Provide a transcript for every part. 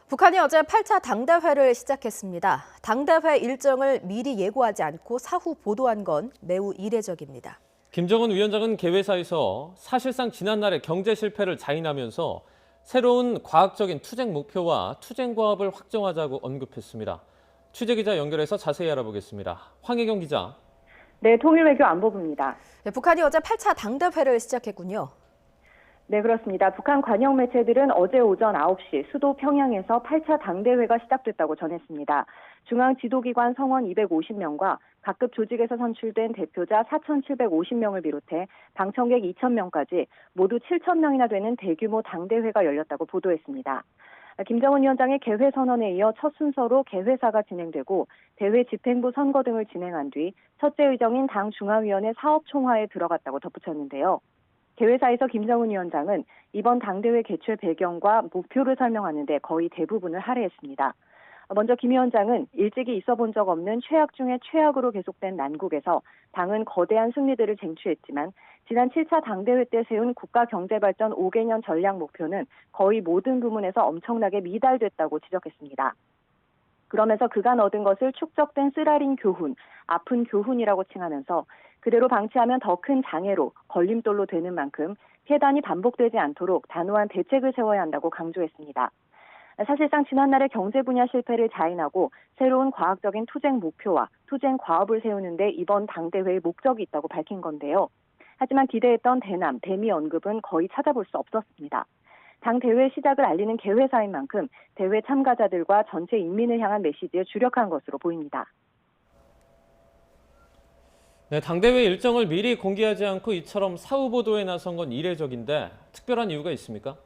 북한이 어제 8차 당대회를 시작했습니다. 당대회 일정을 미리 예고하지 않고 사후 보도한 건 매우 이례적입니다. 김정은 위원장은 개회사에서 사실상 지난날의 경제 실패를 자인하면서 새로운 과학적인 투쟁 목표와 투쟁 과업을 확정하자고 언급했습니다. 취재기자 연결해서 자세히 알아보겠습니다. 황혜경 기자. 네, 통일외교 안보부입니다. 북한이 어제 8차 당대회를 시작했군요. 네, 그렇습니다. 북한 관영 매체들은 어제 오전 9시 수도 평양에서 8차 당대회가 시작됐다고 전했습니다. 중앙 지도기관 성원 250명과 각급 조직에서 선출된 대표자 4,750명을 비롯해 방청객 2,000명까지 모두 7,000명이나 되는 대규모 당대회가 열렸다고 보도했습니다. 김정은 위원장의 개회 선언에 이어 첫 순서로 개회사가 진행되고 대회 집행부 선거 등을 진행한 뒤 첫째 의정인 당 중앙위원회 사업총화에 들어갔다고 덧붙였는데요. 개회사에서 김정은 위원장은 이번 당대회 개최 배경과 목표를 설명하는 데 거의 대부분을 할애했습니다. 먼저 김 위원장은 일찍이 있어 본 적 없는 최악 중의 최악으로 계속된 난국에서 당은 거대한 승리들을 쟁취했지만 지난 7차 당대회 때 세운 국가경제발전 5개년 전략 목표는 거의 모든 부문에서 엄청나게 미달됐다고 지적했습니다. 그러면서 그간 얻은 것을 축적된 쓰라린 교훈, 아픈 교훈이라고 칭하면서 그대로 방치하면 더 큰 장애로 걸림돌로 되는 만큼 폐단이 반복되지 않도록 단호한 대책을 세워야 한다고 강조했습니다. 사실상 지난날의 경제 분야 실패를 자인하고 새로운 과학적인 투쟁 목표와 투쟁 과업을 세우는 데 이번 당대회의 목적이 있다고 밝힌 건데요. 하지만 기대했던 대남, 대미 언급은 거의 찾아볼 수 없었습니다. 당 대회 시작을 알리는 개회사인 만큼 대회 참가자들과 전체 인민을 향한 메시지에 주력한 것으로 보입니다. 네, 당대회 일정을 미리 공개하지 않고 이처럼 사후 보도에 나선 건 이례적인데 특별한 이유가 있습니까?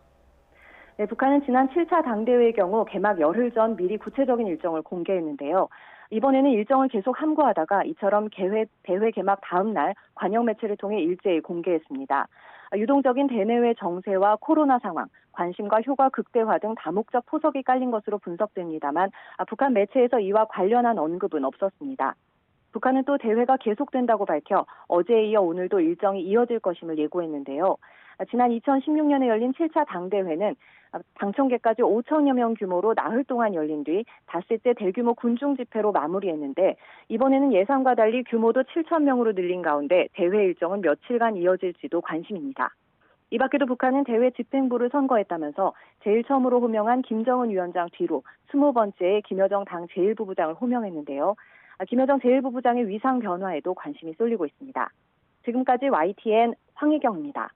네, 북한은 지난 7차 당대회의 경우 개막 열흘 전 미리 구체적인 일정을 공개했는데요. 이번에는 일정을 계속 함구하다가 이처럼 대회 개막 다음 날 관영 매체를 통해 일제히 공개했습니다. 유동적인 대내외 정세와 코로나 상황, 관심과 효과 극대화 등 다목적 포석이 깔린 것으로 분석됩니다만 북한 매체에서 이와 관련한 언급은 없었습니다. 북한은 또 대회가 계속된다고 밝혀 어제에 이어 오늘도 일정이 이어질 것임을 예고했는데요. 지난 2016년에 열린 7차 당대회는 방청객까지 5천여 명 규모로 나흘 동안 열린 뒤 닷새째 대규모 군중 집회로 마무리했는데 이번에는 예상과 달리 규모도 7천 명으로 늘린 가운데 대회 일정은 며칠간 이어질지도 관심입니다. 이 밖에도 북한은 대회 집행부를 선거했다면서 제일 처음으로 호명한 김정은 위원장 뒤로 20번째의 김여정 당 제1부부장을 호명했는데요. 김여정 제1부부장의 위상 변화에도 관심이 쏠리고 있습니다. 지금까지 YTN 황혜경입니다.